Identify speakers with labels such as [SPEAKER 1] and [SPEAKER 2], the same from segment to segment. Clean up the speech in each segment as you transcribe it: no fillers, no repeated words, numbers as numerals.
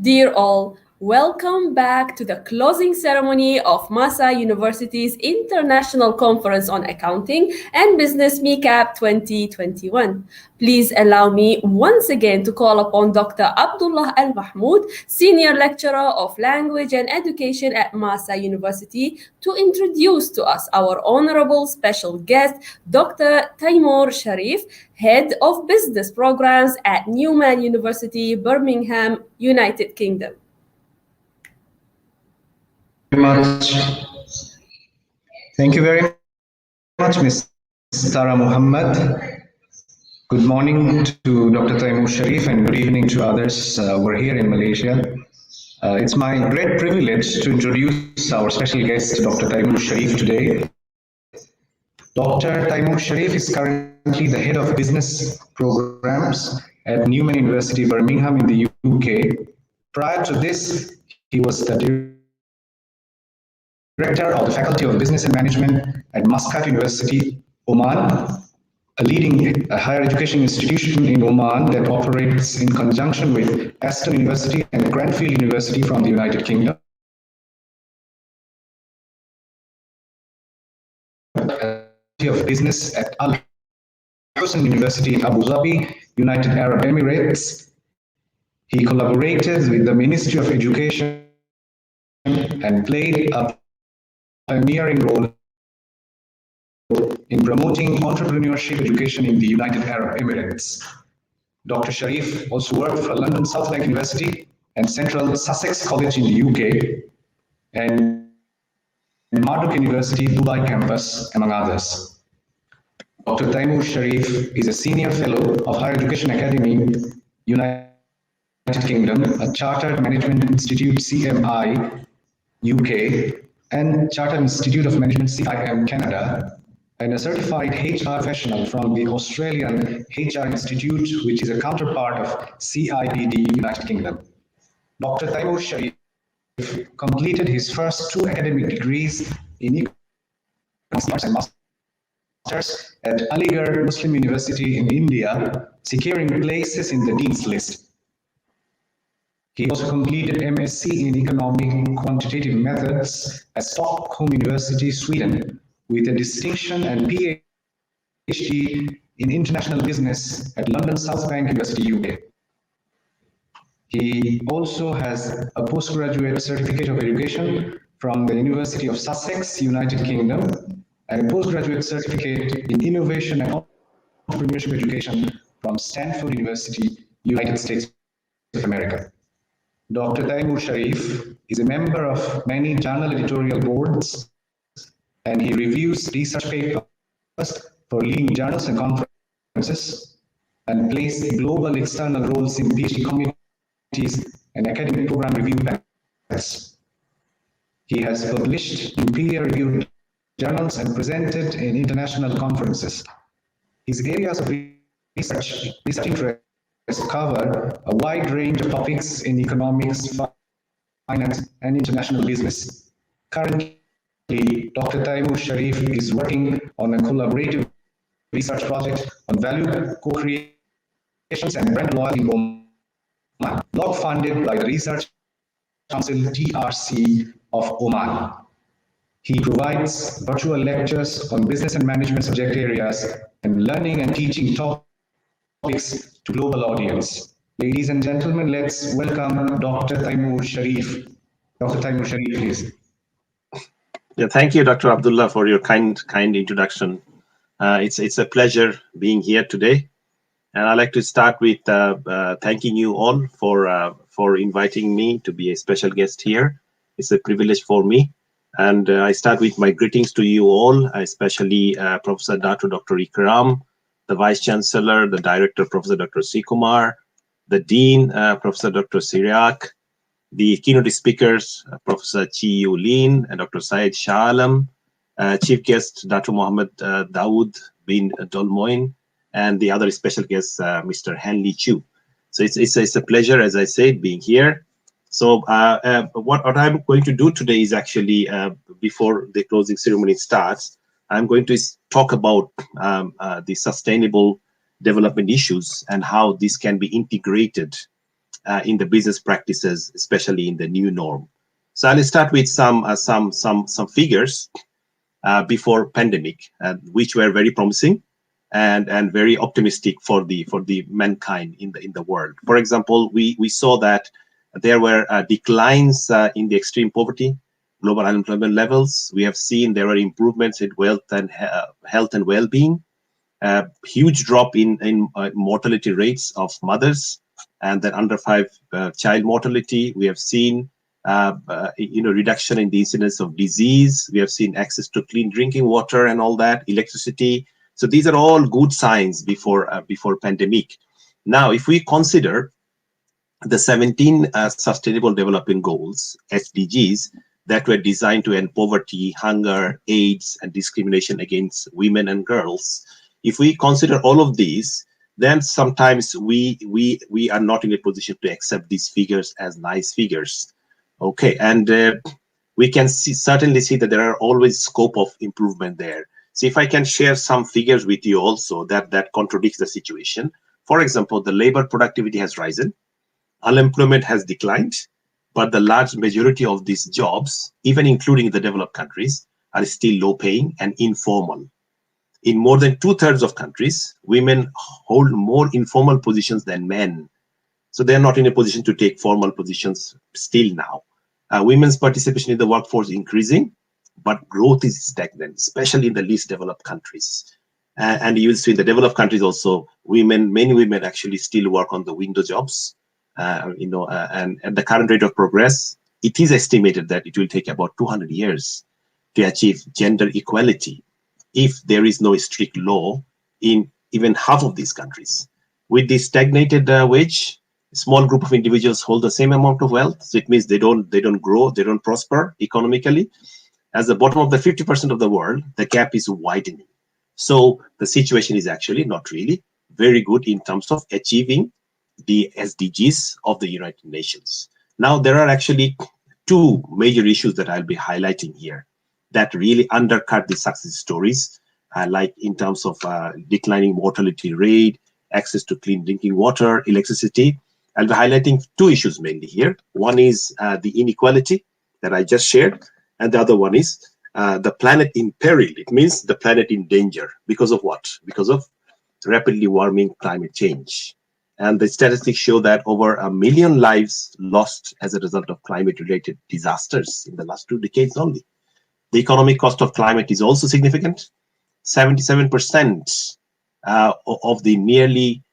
[SPEAKER 1] Dear all, welcome back to the closing ceremony of MAHSA University's International Conference on Accounting and Business MECAP 2021. Please allow me once again to call upon Dr. Abdullah Al Mahmud, Senior Lecturer of Language and Education at MAHSA University, to introduce to us our honorable special guest, Dr. Taimur Sharif, Head of Business Programs at Newman University, Birmingham, United Kingdom.
[SPEAKER 2] Thank you very much, Ms. Sarah Muhammad. Good morning to Dr. Taimur Sharif and good evening to others who are here in Malaysia. It's my great privilege to introduce our special guest, Dr. Taimur Sharif, today. Dr. Taimur Sharif is currently the head of business programs at Newman University, Birmingham in the UK. Prior to this, he was the Director of the Faculty of Business and Management at Muscat University, Oman, a leading higher education institution in Oman that operates in conjunction with Aston University and Cranfield University from the United Kingdom. Of Business at Al Hussein University in Abu Dhabi, United Arab Emirates. He collaborated with the Ministry of Education and played a pioneering role in promoting entrepreneurship education in the United Arab Emirates. Dr. Sharif also worked for London South Bank University and Central Sussex College in the UK and Marduk University, Dubai campus, among others. Dr. Taimur Sharif is a Senior Fellow of Higher Education Academy, United Kingdom, a Chartered Management Institute, CMI, UK, and Chartered Institute of Management, CIM, Canada, and a certified HR professional from the Australian HR Institute, which is a counterpart of CIPD, United Kingdom. Dr. Taimur Sharif completed his first 2 academic degrees in economics and masters at Aligarh Muslim University in India, securing places in the Dean's List. He also completed MSc in Economic Quantitative Methods at Stockholm University, Sweden, with a distinction and PhD in International Business at London South Bank University, UK. He also has a postgraduate certificate of education from the University of Sussex, United Kingdom, and a postgraduate certificate in innovation and entrepreneurship education from Stanford University, United States of America. Dr. Taimur Sharif is a member of many journal editorial boards, and he reviews research papers for leading journals and conferences, and plays global external roles in PhD committees and academic program review panels. He has published in peer-reviewed journals and presented in international conferences. His areas of research interests cover a wide range of topics in economics, finance, and international business. Currently, Dr. Taimur Sharif is working on a collaborative research project on value co-creations and brand loyalty in Oman, blog funded by the Research Council TRC of Oman. He provides virtual lectures on business and management subject areas and learning and teaching topics to global audience. Ladies and gentlemen, let's welcome Dr. Taimur Sharif. Dr. Taimur Sharif, please.
[SPEAKER 3] Yeah, thank you, Dr. Abdullah, for your kind introduction. It's a pleasure being here today. And I'd like to start with thanking you all for inviting me to be a special guest here. It's a privilege for me. And I start with my greetings to you all, especially Professor Dr. Ikram, the Vice Chancellor, the Director, Professor Dr. Sikumar, the Dean, Professor Dr. Siriak, the keynote speakers, Professor Chi Yu Lin and Dr. Syed Shah Alam, Chief Guest, Dr. Mohammed Dawood bin Dolmoin, and the other special guest, Mr. Hanley Chu. So it's a pleasure, as I said, being here. So what I'm going to do today is actually, before the closing ceremony starts, I'm going to talk about the sustainable development issues and how this can be integrated in the business practices, especially in the new norm. So I'll start with some figures before pandemic, which were very promising and very optimistic for the mankind in the world. For example, we saw that there were declines in the extreme poverty, global unemployment levels. We have seen there were improvements in wealth and health and well-being. Huge drop in mortality rates of mothers, and then under 5 child mortality. We have seen reduction in the incidence of disease. We have seen access to clean drinking water and all that, electricity. So these are all good signs before pandemic. Now, if we consider the 17 Sustainable Development Goals, SDGs, that were designed to end poverty, hunger, AIDS, and discrimination against women and girls, if we consider all of these, then sometimes we are not in a position to accept these figures as nice figures. Okay, and we can certainly see that there are always scope of improvement there. So if I can share some figures with you also that contradicts the situation. For example, the labor productivity has risen, unemployment has declined, but the large majority of these jobs, even including the developed countries, are still low paying and informal. In more than 2/3 of countries, women hold more informal positions than men. So they're not in a position to take formal positions still now. Women's participation in the workforce is increasing, but growth is stagnant, especially in the least developed countries. And you will see in the developed countries also, many women actually still work on the window jobs. And at the current rate of progress, it is estimated that it will take about 200 years to achieve gender equality if there is no strict law in even half of these countries. With the stagnated wage, a small group of individuals hold the same amount of wealth. So it means they don't grow, they don't prosper economically. As the bottom of the 50% of the world, the gap is widening. So the situation is actually not really very good in terms of achieving the SDGs of the United Nations. Now, there are actually 2 major issues that I'll be highlighting here that really undercut the success stories, like in terms of declining mortality rate, access to clean drinking water, electricity. I'll be highlighting 2 issues mainly here. One is the inequality that I just shared, and the other one is the planet in peril. It means the planet in danger. Because of what? Because of rapidly warming climate change. And the statistics show that over 1 million lives lost as a result of climate-related disasters in the last 2 decades only. The economic cost of climate is also significant. 77% of the nearly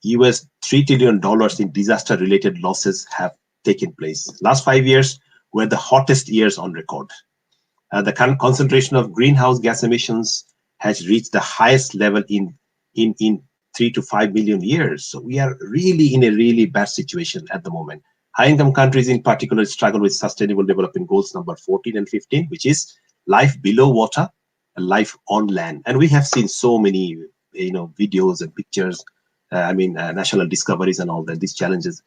[SPEAKER 3] US $3 trillion in disaster-related losses have taken place. Last 5 years were the hottest years on record. The concentration of greenhouse gas emissions has reached the highest level in 3 to 5 million years. So we are really in a really bad situation at the moment. High-income countries in particular struggle with Sustainable Development Goals number 14 and 15, which is life below water and life on land. And we have seen so many videos and pictures, national discoveries and all that, these challenges,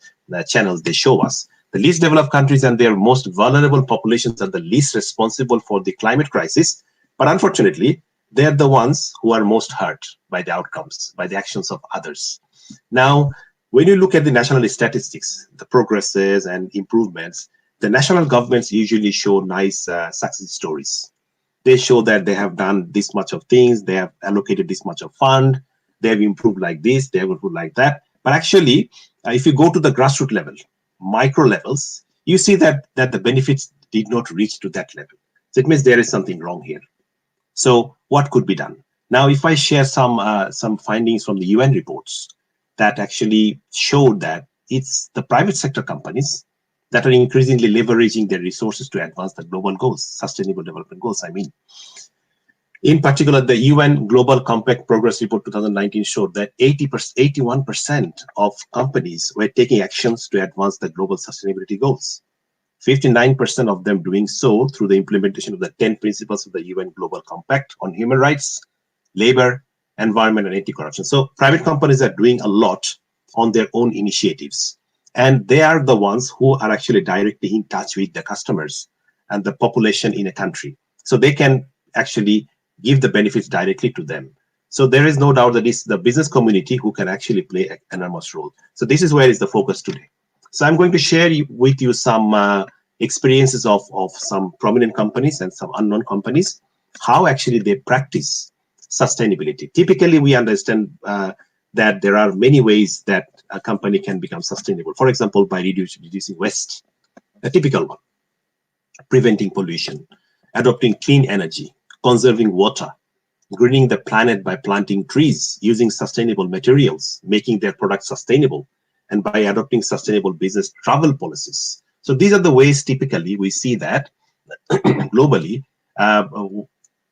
[SPEAKER 3] channels they show us. The least developed countries and their most vulnerable populations are the least responsible for the climate crisis. But unfortunately, they're the ones who are most hurt by the outcomes, by the actions of others. Now, when you look at the national statistics, the progresses and improvements, the national governments usually show nice success stories. They show that they have done this much of things, they have allocated this much of fund, they have improved like this, they have improved like that. But actually, if you go to the grassroots level, micro levels, you see that the benefits did not reach to that level. So it means there is something wrong here. So what could be done? Now, if I share some findings from the UN reports that actually showed that it's the private sector companies that are increasingly leveraging their resources to advance the global goals, Sustainable Development Goals, In particular, the UN Global Compact Progress Report 2019 showed that 81% of companies were taking actions to advance the global sustainability goals. 59% of them doing so through the implementation of the 10 principles of the UN Global Compact on human rights, labor, environment, and anti-corruption. So private companies are doing a lot on their own initiatives. And they are the ones who are actually directly in touch with the customers and the population in a country. So they can actually give the benefits directly to them. So there is no doubt that it's the business community who can actually play an enormous role. So this is where is the focus today. So I'm going to share with you some experiences of some prominent companies and some unknown companies, how actually they practice sustainability. Typically, we understand that there are many ways that a company can become sustainable. For example, by reducing waste, a typical one, preventing pollution, adopting clean energy, conserving water, greening the planet by planting trees, using sustainable materials, making their products sustainable, and by adopting sustainable business travel policies. So these are the ways typically we see that globally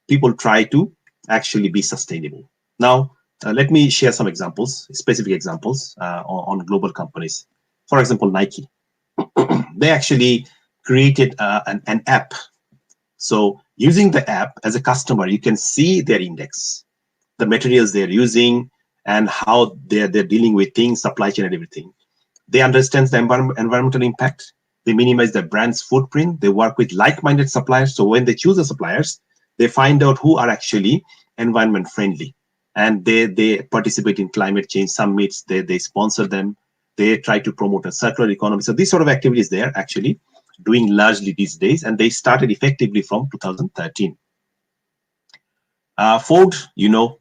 [SPEAKER 3] people try to actually be sustainable. Now, let me share some examples, specific examples on global companies. For example, Nike. They actually created an app. So using the app as a customer, you can see their index, the materials they're using, and how they're dealing with things, supply chain and everything. They understand the environmental impact. They minimize the brand's footprint. They work with like-minded suppliers. So when they choose the suppliers, they find out who are actually environment friendly. And they participate in climate change summits. They sponsor them. They try to promote a circular economy. So these sort of activities they are actually doing largely these days. And they started effectively from 2013. Ford, you know,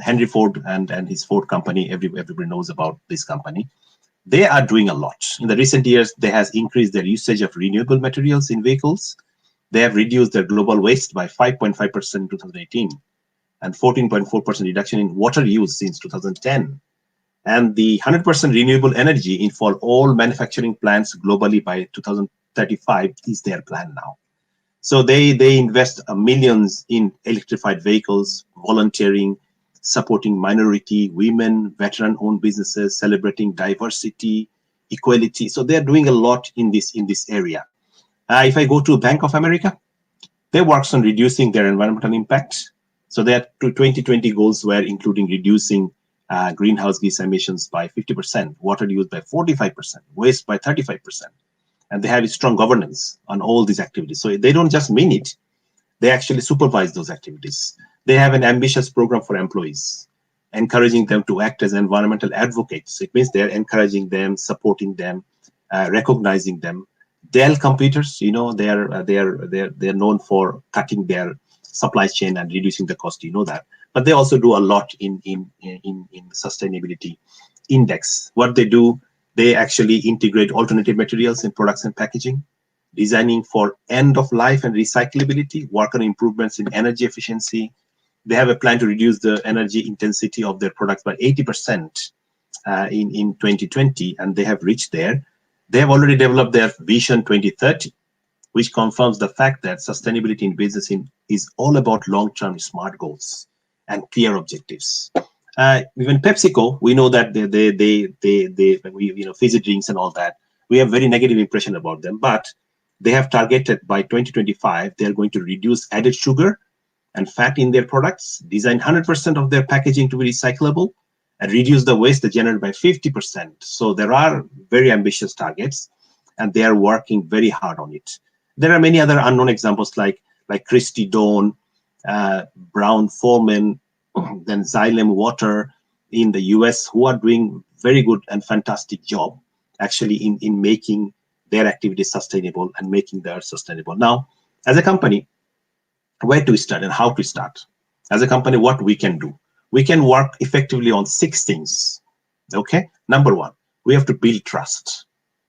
[SPEAKER 3] Henry Ford and his Ford company, everybody knows about this company. They are doing a lot. In the recent years, they has increased their usage of renewable materials in vehicles. They have reduced their global waste by 5.5% in 2018 and 14.4% reduction in water use since 2010. And the 100% renewable energy in for all manufacturing plants globally by 2035 is their plan now. So they invest millions in electrified vehicles, volunteering, supporting minority, women, veteran-owned businesses, celebrating diversity, equality. So they're doing a lot in this area. If I go to Bank of America, they works on reducing their environmental impact. So their 2020 goals were including reducing greenhouse gas emissions by 50%, water use by 45%, waste by 35%. And they have strong governance on all these activities. So they don't just mean it, they actually supervise those activities. They have an ambitious program for employees, encouraging them to act as environmental advocates. It means they're encouraging them, supporting them, recognizing them. Dell Computers, you know, they're known for cutting their supply chain and reducing the cost. You know that, but they also do a lot in sustainability index. What they do, they actually integrate alternative materials in products and packaging, designing for end of life and recyclability, work on improvements in energy efficiency. They have a plan to reduce the energy intensity of their products by 80% in 2020, and they have reached there. They have already developed their Vision 2030, which confirms the fact that sustainability in business is all about long-term smart goals and clear objectives. Even PepsiCo, we know that fizzy drinks and all that. We have very negative impression about them, but they have targeted by 2025, they are going to reduce added sugar and fat in their products, design 100% of their packaging to be recyclable, and reduce the waste they generate by 50%. So there are very ambitious targets, and they are working very hard on it. There are many other unknown examples like Christy Dawn, Brown Forman, then Xylem Water in the US, who are doing very good and fantastic job actually in making their activities sustainable and making the earth sustainable. Now, as a company, where to start and how to start? As a company, what we can do? We can work effectively on 6 things. Okay, number 1, we have to build trust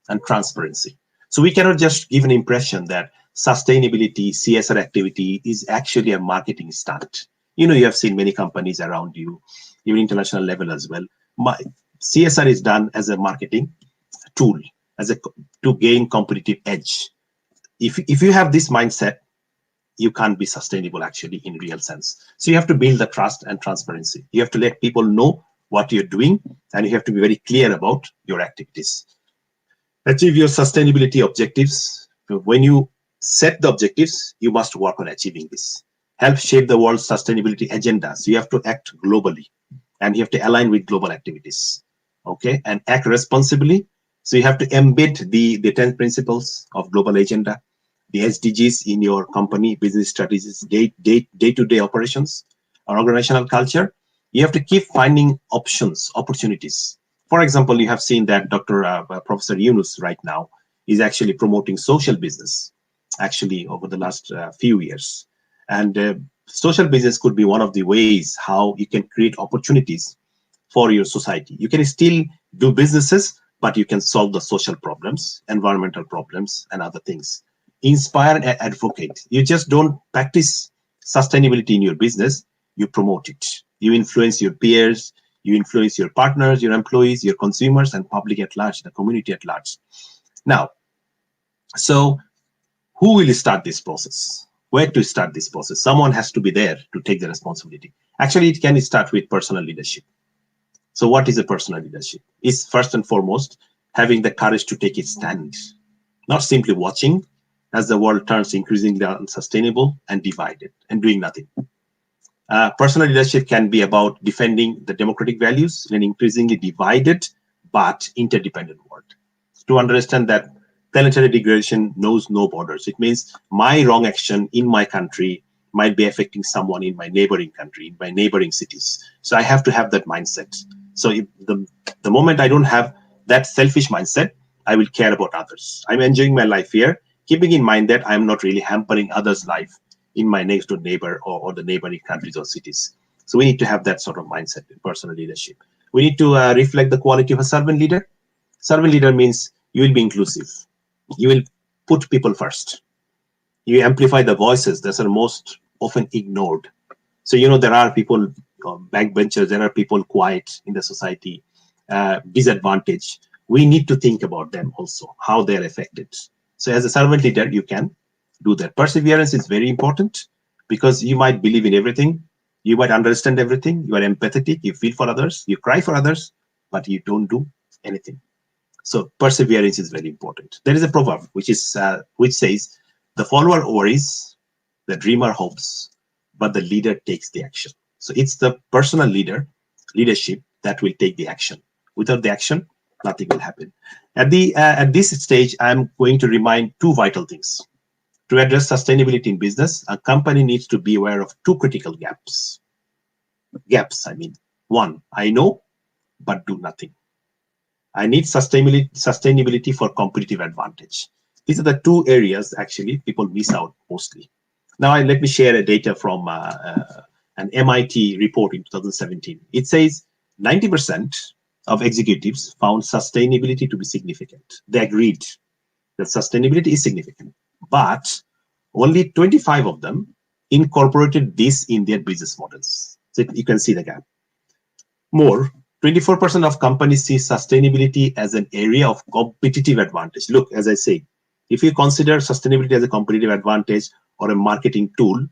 [SPEAKER 3] and transparency. So we cannot just give an impression that sustainability, CSR activity is actually a marketing stunt. You know, you have seen many companies around you, even international level as well. CSR is done as a marketing tool, to gain competitive edge. If you have this mindset, you can't be sustainable actually in real sense. So you have to build the trust and transparency. You have to let people know what you're doing, and you have to be very clear about your activities. Achieve your sustainability objectives. When you set the objectives, you must work on achieving this. Help shape the world's sustainability agenda. So you have to act globally, and you have to align with global activities. Okay, and act responsibly. So you have to embed the 10 principles of global agenda, the SDGs in your company, business strategies, day-to-day operations, or organizational culture. You have to keep finding opportunities For example, you have seen that Dr. Professor Yunus right now is actually promoting social business, actually over the last few years. And social business could be one of the ways how you can create opportunities for your society. You can still do businesses, but you can solve the social problems, environmental problems, and other things. Inspire and advocate. You just don't practice sustainability in your business, you promote it. You influence your peers, you influence your partners, your employees, your consumers, and public at large, the community at large. Now, so who will start this process? Where to start this process? Someone has to be there to take the responsibility. Actually, it can start with personal leadership. So what is a personal leadership? It's first and foremost having the courage to take its stand, not simply watching as the world turns increasingly unsustainable and divided and doing nothing. Personal leadership can be about defending the democratic values in an increasingly divided but interdependent world. To understand that planetary degradation knows no borders. It means my wrong action in my country might be affecting someone in my neighboring country, in my neighboring cities. So I have to have that mindset. So if the moment I don't have that selfish mindset, I will care about others. I'm enjoying my life here, keeping in mind that I'm not really hampering others' life in my next door neighbor or the neighboring countries or cities. So we need to have that sort of mindset in personal leadership. We need to reflect the quality of a servant leader. Servant leader means you will be inclusive. You will put people first. You amplify the voices that are most often ignored. So, there are people, backbenchers, there are people quiet in the society, disadvantaged. We need to think about them also, how they're affected. So as a servant leader, you can do that. Perseverance is very important because you might believe in everything. You might understand everything. You are empathetic. You feel for others. You cry for others, but you don't do anything. So perseverance is very important. There is a proverb which says, "The follower worries, the dreamer hopes, but the leader takes the action." So it's the personal leadership that will take the action. Without the action, nothing will happen. At this stage, I'm going to remind two vital things. To address sustainability in business, a company needs to be aware of two critical gaps. One, I know, but do nothing. I need sustainability for competitive advantage. These are the two areas actually people miss out mostly. Now, let me share a data from an MIT report in 2017. It says 90% of executives found sustainability to be significant. They agreed that sustainability is significant, but only 25 of them incorporated this in their business models. So you can see the gap. More, 24% of companies see sustainability as an area of competitive advantage. Look, as I say, if you consider sustainability as a competitive advantage or a marketing tool,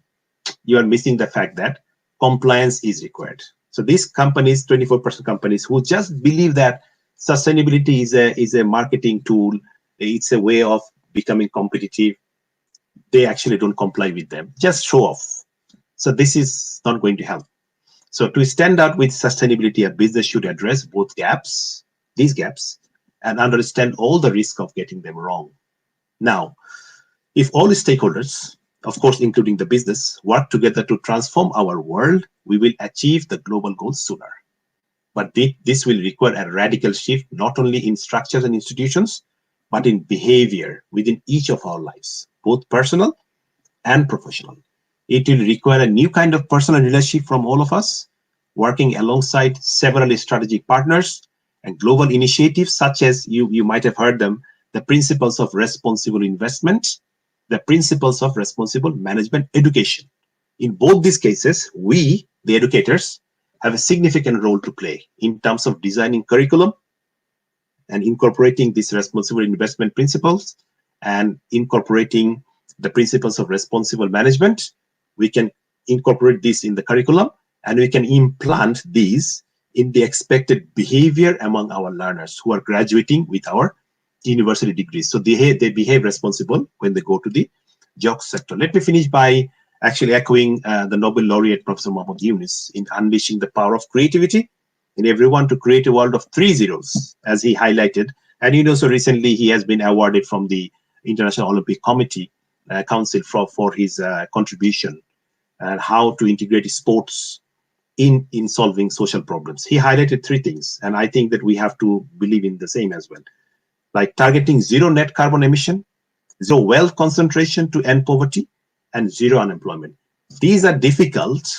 [SPEAKER 3] you are missing the fact that compliance is required. So these companies, 24% companies who just believe that sustainability is a marketing tool, it's a way of becoming competitive, they actually don't comply with them. Just show off. So this is not going to help. So to stand out with sustainability, a business should address these gaps, and understand all the risk of getting them wrong. Now, if all the stakeholders, of course, including the business, work together to transform our world, we will achieve the global goals sooner. But this will require a radical shift, not only in structures and institutions, but in behavior within each of our lives, both personal and professional. It will require a new kind of personal leadership from all of us, working alongside several strategic partners and global initiatives such as, you might have heard them, the principles of responsible investment, the principles of responsible management education. In both these cases, we, the educators, have a significant role to play in terms of designing curriculum and incorporating these responsible investment principles and incorporating the principles of responsible management. We can incorporate this in the curriculum and we can implant these in the expected behavior among our learners who are graduating with our university degrees. So they behave responsible when they go to the job sector. Let me finish by actually echoing the Nobel laureate Professor Muhammad Yunus in unleashing the power of creativity in everyone to create a world of 3 zeros, as he highlighted. And so recently he has been awarded from the International Olympic Committee Council for his contribution and how to integrate sports in solving social problems. He highlighted three things, and I think that we have to believe in the same as well, like targeting zero net carbon emission, zero wealth concentration to end poverty, and zero unemployment. These are difficult.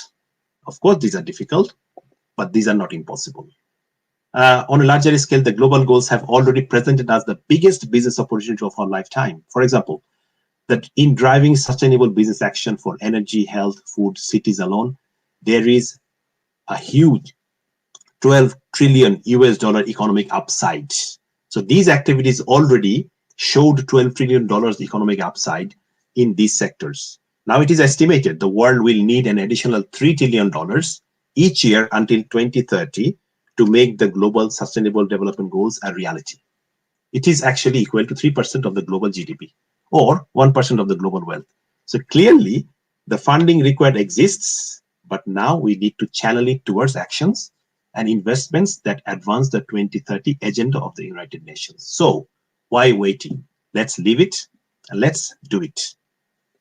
[SPEAKER 3] Of course, these are difficult, but these are not impossible. On a larger scale, the global goals have already presented us the biggest business opportunity of our lifetime. For example, that in driving sustainable business action for energy, health, food, cities alone, there is a huge 12 trillion US dollar economic upside. So these activities already showed $12 trillion economic upside in these sectors. Now it is estimated the world will need an additional $3 trillion each year until 2030 to make the global sustainable development goals a reality. It is actually equal to 3% of the global GDP or 1% of the global wealth. So clearly the funding required exists, but now we need to channel it towards actions and investments that advance the 2030 agenda of the United Nations. So why waiting? Let's leave it and let's do it.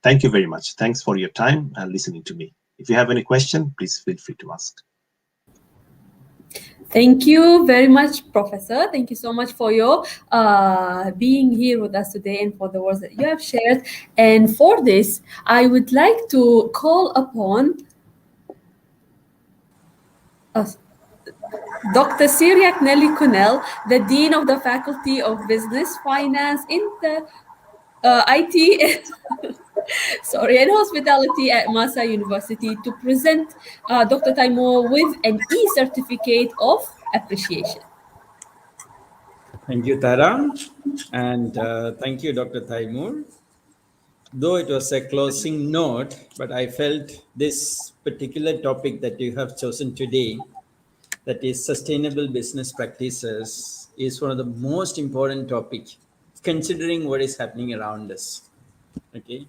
[SPEAKER 3] Thank you very much. Thanks for your time and listening to me. If you have any question, please feel free to ask.
[SPEAKER 1] Thank you very much, Professor. Thank you so much for your being here with us today and for the words that you have shared. And for this, I would like to call upon Dr. Syriac Nelly Connell, the Dean of the Faculty of Business, Finance, IT, and Hospitality at MAHSA University to present Dr. Taimur with an e-certificate of appreciation.
[SPEAKER 4] Thank you, Tara, and thank you, Dr. Taimur. Though it was a closing note, but I felt this particular topic that you have chosen today, that is sustainable business practices, is one of the most important topics, considering what is happening around us. Okay.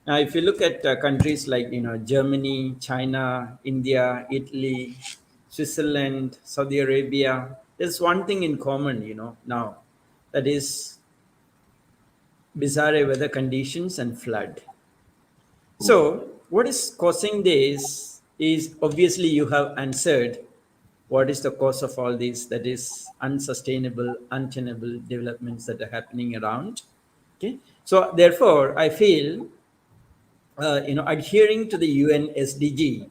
[SPEAKER 4] Now, if you look at countries like Germany, China, India, Italy, Switzerland, Saudi Arabia, there's one thing in common, now, that is bizarre weather conditions and flood. So, what is causing this is obviously you have answered what is the cause of all this, that is unsustainable, untenable developments that are happening around. Okay, so therefore, I feel adhering to the UN SDG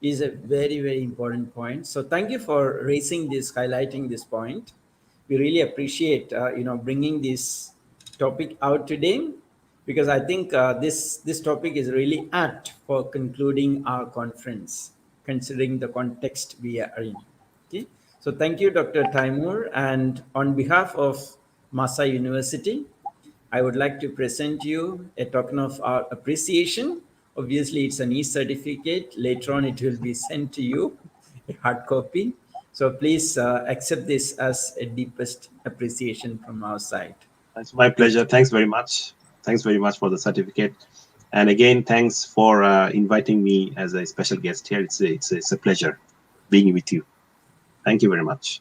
[SPEAKER 4] is a very, very important point. So thank you for raising this, highlighting this point. We really appreciate bringing this topic out today, because I think this topic is really apt for concluding our conference, considering the context we are in. Okay, so thank you, Dr. Taimur, and on behalf of MAHSA University, I would like to present you a token of our appreciation. Obviously, it's an e-certificate. Later on, it will be sent to you, a hard copy. So please accept this as a deepest appreciation from our side.
[SPEAKER 3] It's my pleasure. Thanks very much. Thanks very much for the certificate. And again, thanks for inviting me as a special guest here. It's a pleasure being with you. Thank you very much.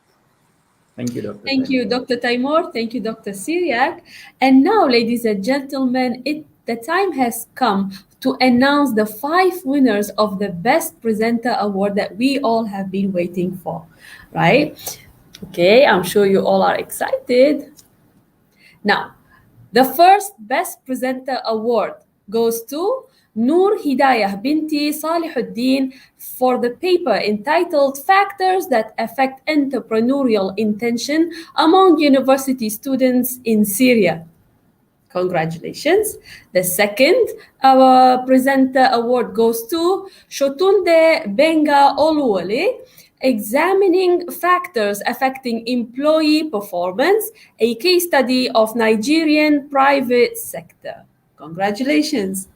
[SPEAKER 4] Thank you, Dr.
[SPEAKER 1] Thank you, Dr. Taimur. Thank you, Dr. Syriac. And now, ladies and gentlemen, the time has come to announce the 5 winners of the Best Presenter Award that we all have been waiting for, right? Okay, I'm sure you all are excited. Now, the first Best Presenter Award goes to Noor Hidayah Binti Salihuddin for the paper entitled Factors That Affect Entrepreneurial Intention Among University Students in Syria. Congratulations. The second presenter award goes to Shotunde Benga Oluwale, Examining Factors Affecting Employee Performance, a case study of Nigerian private sector. Congratulations.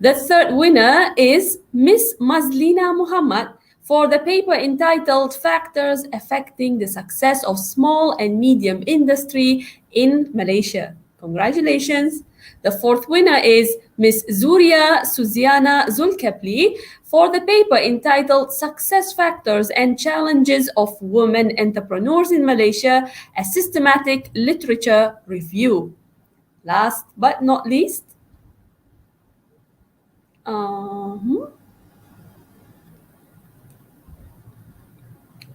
[SPEAKER 1] The third winner is Miss Mazlina Muhammad for the paper entitled Factors Affecting the Success of Small and Medium Industry in Malaysia. Congratulations. The fourth winner is Miss Zuria Suziana Zulkapli for the paper entitled Success Factors and Challenges of Women Entrepreneurs in Malaysia, a Systematic Literature Review. Last but not least,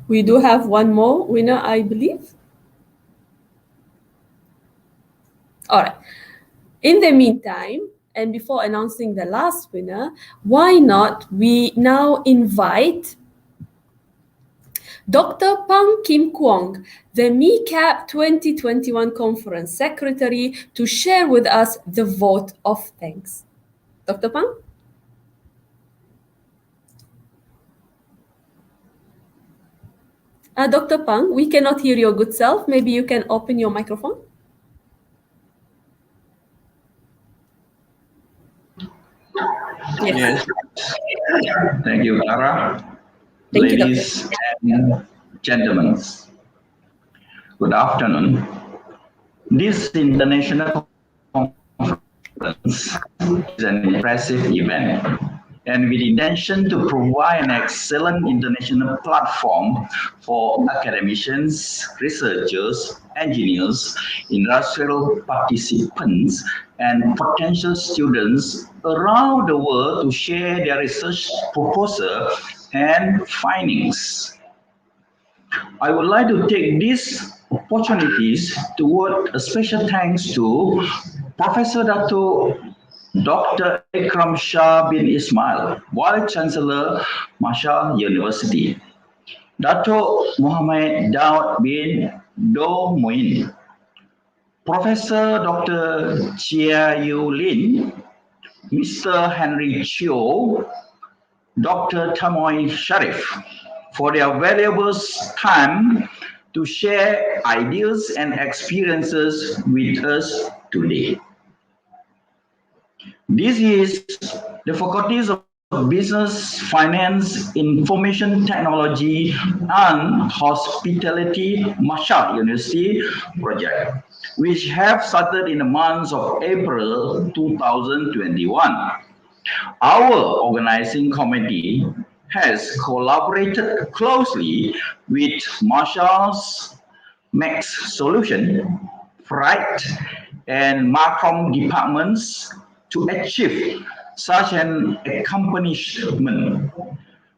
[SPEAKER 1] We do have one more winner, I believe. All right. In the meantime, and before announcing the last winner, why not we now invite Dr. Pang Kim Kwong, the MICAP 2021 Conference Secretary, to share with us the vote of thanks. Dr. Pang? Dr. Pang, we cannot hear your good self. Maybe you can open your microphone.
[SPEAKER 5] Yes. Thank you, Tara.
[SPEAKER 1] Thank you,
[SPEAKER 5] Ladies and gentlemen, good afternoon. This international conference is an impressive event, and with the intention to provide an excellent international platform for academicians, researchers, engineers, industrial participants, and potential students around the world to share their research proposal and findings. I would like to take these opportunities to award a special thanks to Professor Dr. Ikram Shah bin Ismail, Vice Chancellor, MAHSA University. Dato Muhammad Daud bin Do Muin, Professor Dr. Chia Yu Lin, Mr. Henry Chiu, Dr. Taimur Sharif, for their valuable time to share ideas and experiences with us today. This is the faculties of Business, Finance, Information Technology, and Hospitality MAHSA University project, which have started in the months of April 2021. Our organizing committee has collaborated closely with MAHSA's MAHSA Solutions, Freight, and Marcom departments to achieve such an accomplishment.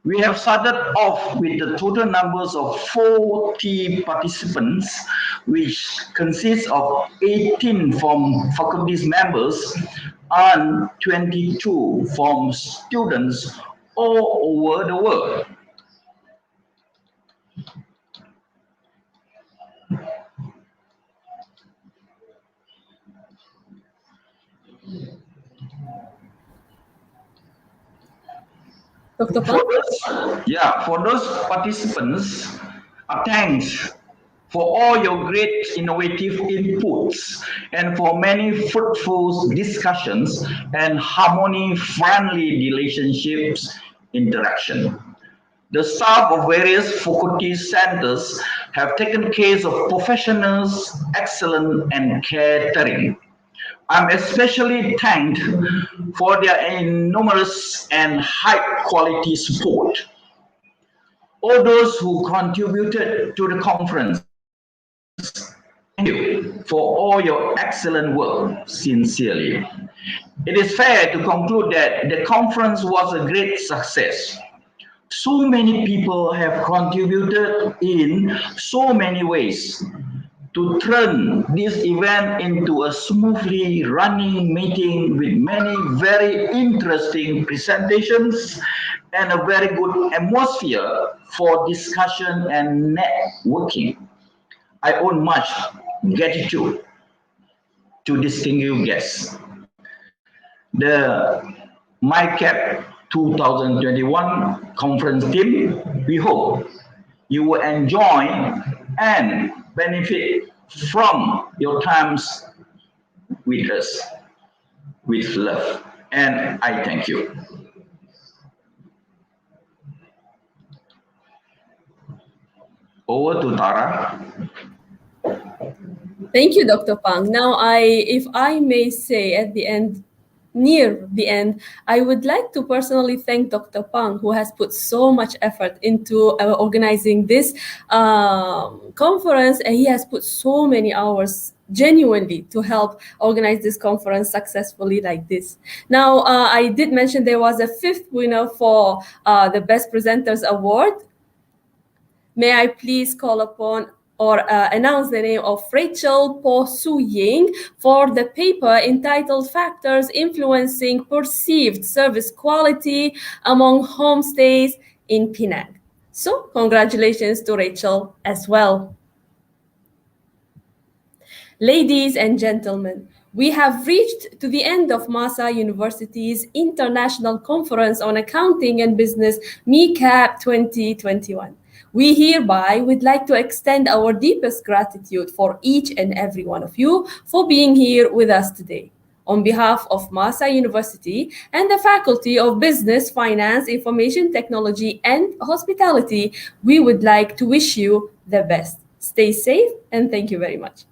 [SPEAKER 5] We have started off with the total numbers of 40 participants, which consists of 18 from faculty members and 22 from students all over the world.
[SPEAKER 1] Dr. Pang?
[SPEAKER 5] For those participants, thanks for all your great innovative inputs and for many fruitful discussions and harmony-friendly relationships interaction. The staff of various faculty centers have taken care of professionals, excellence, and caring. I'm especially thanked for their enormous and high quality support. All those who contributed to the conference, thank you for all your excellent work, sincerely. It is fair to conclude that the conference was a great success. So many people have contributed in so many ways to turn this event into a smoothly running meeting with many very interesting presentations and a very good atmosphere for discussion and networking. I owe much gratitude to distinguished guests. The MICAP 2021 conference team, we hope you will enjoy and benefit from your times with us with love. And I thank you. Over to Tara.
[SPEAKER 1] Thank you, Dr. Pang. Now, if I may say at the end, near the end, I would like to personally thank Dr. Pang, who has put so much effort into organizing this conference, and he has put so many hours genuinely to help organize this conference successfully like this. Now, I did mention there was a fifth winner for the Best Presenters Award. May I please call upon or announce the name of Rachel Po Su Ying for the paper entitled Factors Influencing Perceived Service Quality Among Homestays in Penang. So congratulations to Rachel as well. Ladies and gentlemen, we have reached to the end of MAHSA University's International Conference on Accounting and Business, MICAP 2021. We hereby would like to extend our deepest gratitude for each and every one of you for being here with us today. On behalf of MAHSA University and the Faculty of Business, Finance, Information Technology, and Hospitality, we would like to wish you the best. Stay safe and thank you very much.